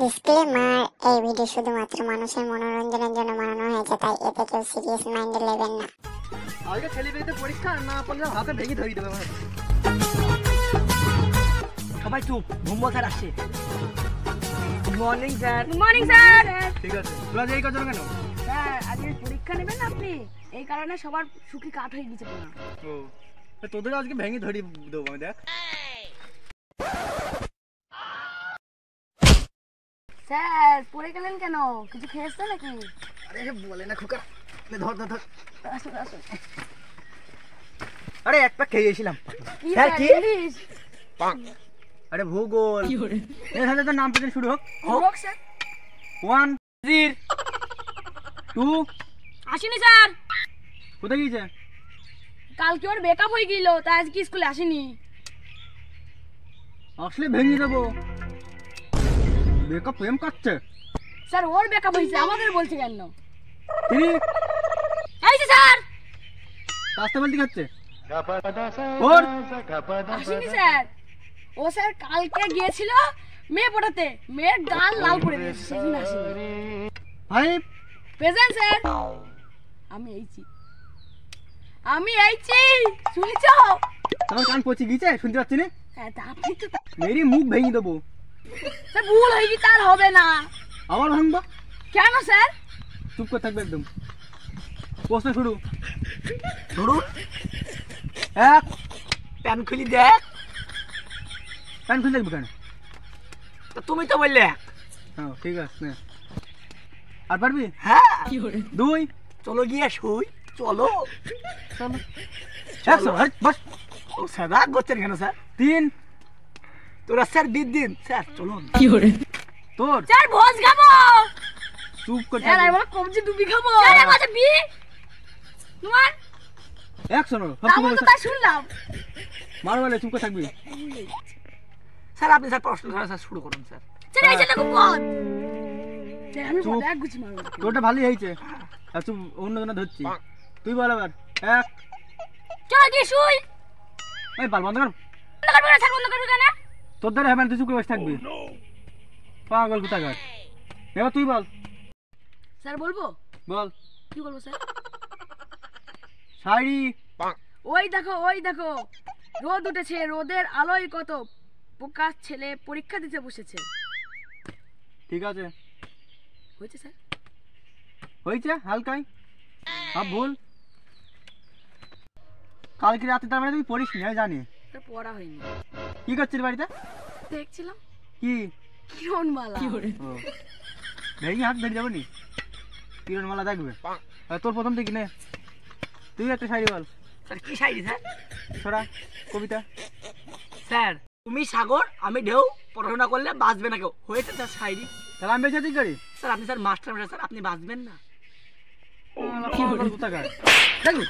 Disclaimer, এই video শুধুমাত্র মানুষের মনোরঞ্জনের জন্য বানানো হয়েছে, তাই এতে কেউ সিরিয়াস মাইন্ডে নেবেন না। আজকে ছেলেমেয়েদের পরীক্ষা না পড়লে হাতে ভেঙে ধরিয়ে দেবে ভাই। সবাই চুপ, ভুম্বল স্যার আসছে। Good morning sir. Good morning sir. ঠিক আছে, তোরা এই কাজ কেন? স্যার আজকে পরীক্ষা নেবেন আপনি, এই কারণে সবার সুখী কাট হয়ে গেছে না। ও তোদের আজকে ভেঙে ধরিয়ে দেবো আমি, দেখ। স্যার পড়ে গেলেন কেন, কিছু খেয়েছে নাকি? আরে বলে না খোকা, ধর ধর ধর। আসুন আসুন। আরে এক প্যাক খেয়ে গেছিলাম। কি স্যার স্যার কি? প্লিজ। আরে ভূগোল। এই তাহলে তোর নাম প্রেজেন্ট শুরু হোক। হোক স্যার। 1 0 2। আসেনি স্যার, কোথায় গিয়েছে? কালকে ওর বেকআপ হয়ে গেল, তাই আজকে স্কুলে আসেনি। আসলে ভেঙে দেবো। বেকআপ প্রেম করছে। স্যার ওর বেকআপ হয়েছে, আমাদের বলছে কেন? কি? এই যে স্যার রাস্তা বলতে খাচ্ছে। ওর আসেনি স্যার। ও স্যার কালকে গিয়েছিল মেয়ে পড়াতে, মেয়ের গাল লাল করে দিয়েছে, সেদিন আসেনি। ভাই প্রেজেন্ট স্যার। আমি এইছি শুনছো? তোমার কান পচে গিয়েছে, শুনতে পাচ্ছি না। হ্যাঁ তা আপনি তো মেরি মুখ ভেঙে দেবো। স্যার ভুল হয়ে গেছে, আর হবে না। আবার ভাঙবা? কেন স্যার? চুপ করে থাকবে একদম। প্রশ্ন শুরু। শুরু। এক, প্যান খুলি দেখ। প্যান খুলে দেখবো কেন? তো তুমি তো বললে। হ্যাঁ ঠিক আছে নে। আর পারবি? হ্যাঁ 2। চলো গিয়ে শুই। চলো চলো। 100 হাট বস। ও স্যার রাগ করছেন কেন স্যার? 3। তোরা স্যার দিন স্যার চলুন। তোর স্যার ভোজ খাবো। চুপ করে স্যার থাকবি। আমরা কবজি ডুবি খাবো। স্যার আমাকে বি তোমার 100 আমি তো তাই শুনলাম। মার বলে চুপ করে থাকবি। স্যার আপনি স্যার প্রশ্ন ধরা স্যার শুরু করুন স্যার। স্যার এই যে দেখো পথ। স্যার আমি চুপ। বড় এক গুছি মারব। তোরটা ভালোই হয়েছে। আর চুপ, অন্য জনে ধরছি। তুই বল আবার। 1। চল গিয়ে শুই। এই পাল বন্ধ কর। বন্ধ করবি না স্যার, বন্ধ করবি কেন? তোর দ্বারা হবে না, তুই চুপ করে বসে থাকবি। পাগল কোথাকার। এবার তুই বল। স্যার বলবো? বল। কি বলবো স্যার? শাড়ি। ওই দেখো রোদ উঠেছে, রোদের আলোয় কত পোকা ছেলে পরীক্ষা দিতে বসেছে। ঠিক আছে, হয়েছে স্যার? হয়েছে হালকাই। সব ভুল। কালকে রাতে তার মানে তুই পড়িস নি, আমি জানি। স্যার পড়া হয়নি। কি করছিস বাড়িতে? দেখছিলাম কি? কিরণমালা। ও, ভেঙে হাত ভেঙে যাবো নি? কিরণমালা দেখবে। আর তোর প্রথম থেকে নে, তুই একটা শাড়ি বল। স্যার কি শাড়ি স্যার? ছড়া কবিতা। স্যার তুমি সাগর আমি ঢেউ, পড়াশোনা করলে বাঁচবে না কেউ। হয়েছে স্যার শাড়ি। তাহলে আমি বেঁচে করি। স্যার আপনি স্যার মাস্টার স্যার, আপনি বাঁচবেন না। পাগল কোথাকার। দেখুন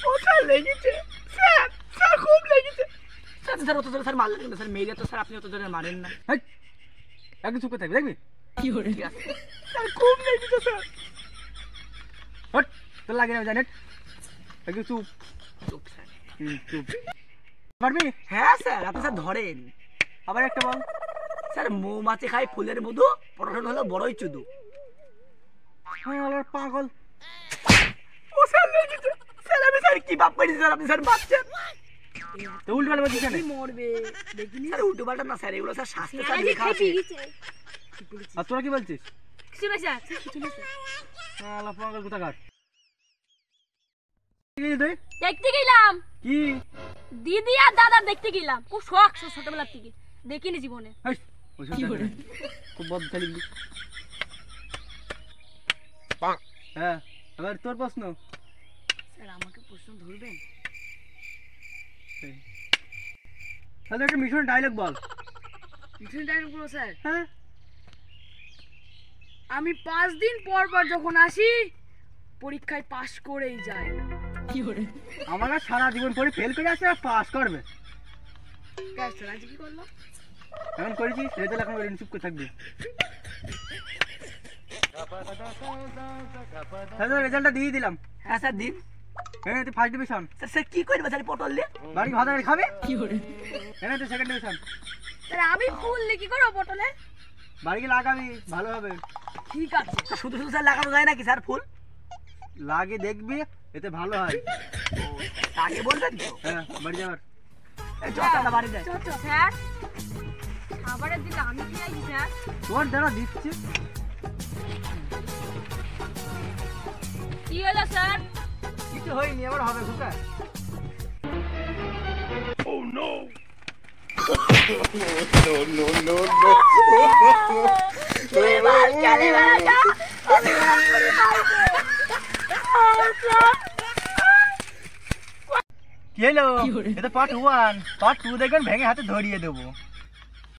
ও স্যার লেগেছে স্যার, স্যার খুব লেগেছে স্যার। স্যার অত জোরে স্যার মারলেন কেন স্যার? মেয়েরা তো স্যার আপনি অত জোরে মারেন না। হেই, একদম চুপ করে থাকবি, দেখবি? ঠিক আছে স্যার, খুব লেগেছে স্যার। হট, তোর লাগে না জানেট। একদম চুপ। চুপ স্যার। চুপ। পারবি? হ্যাঁ স্যার আপনি স্যার ধরেন। আবার একটা বল। স্যার মৌমাছি খায় ফুলের মধু, পড়াশোনা হলো বড়ই চুদু। হ্যাঁ পাগল। ও স্যার লেগেছে স্যার। আমি স্যার কি বাপ করেছি স্যার? আপনি স্যার বাচ্চা তো উল্টো পাল্টা বলছিস কেন? কি মরবে দেখিনি। স্যার উল্টো পাল্টা না স্যার, এগুলো স্যার শাস্তি স্যার লেখা আছে। আর তোরা কি বলছিস? কিছু না স্যার, কিছু না স্যার। শালা পাগল কোথাকার। কি তুই? দেখতে গেলাম কি? দিদি আর দাদা দেখতে গেলাম, খুব শখ ছোটবেলা থেকে, দেখিনি জীবনে। হেই, ওইসব দেখ না। খুব বদ চালিয়ে। হ্যাঁ, এবার তোর প্রশ্ন। স্যার আমাকে প্রশ্ন ধরবেন? তাহলে একটা মিশন ডায়লগ বল। মিশন ডায়লগ বলো স্যার। হ্যাঁ, আমি 5 দিন পর যখন আসি পরীক্ষায় পাশ করেই যাই। আমরা সারা জীবন পরে ফেল করে আসে আর পাস করবে। ক্যাশ স্যার আজ কি করলো? এখন করেছিস, রেজাল্ট এখন বেরিয়ে চুপ করে থাকবি। তাহলে রেজাল্টটা দিয়ে দিলাম। হ্যাঁ স্যার দিন। হ্যাঁ, তুই ফার্স্ট ডিভিশন। স্যার স্যার কি করবে স্যার পটল দিয়ে? বাড়ি ভাত খাবে। হ্যাঁ, তুই সেকেন্ড ডিভিশন। স্যার আমি ফুল কি করব পটলে? বাড়ি গিয়ে লাগাবি ভালো হবে। ঠিক আছে। তো শুধু শুধু স্যার লাগানো যায় নাকি স্যার ফুল? লাগে দেখবি, এতে ভালো হয়। আগে বলবেন তো। হ্যাঁ বাড়ি যাবার। এই চল দাদা বাড়ি যাই। স্যার খাবারের দিকে আমি কি আছি স্যার? তোর দাঁড়া দিচ্ছি। কি হলো স্যার? কিছু হয়নি, আবার হবে খোকা। কি হলো? এটা পার্ট 1, পার্ট 2 দেখবেন ভেঙে হাতে ধরিয়ে দেবো।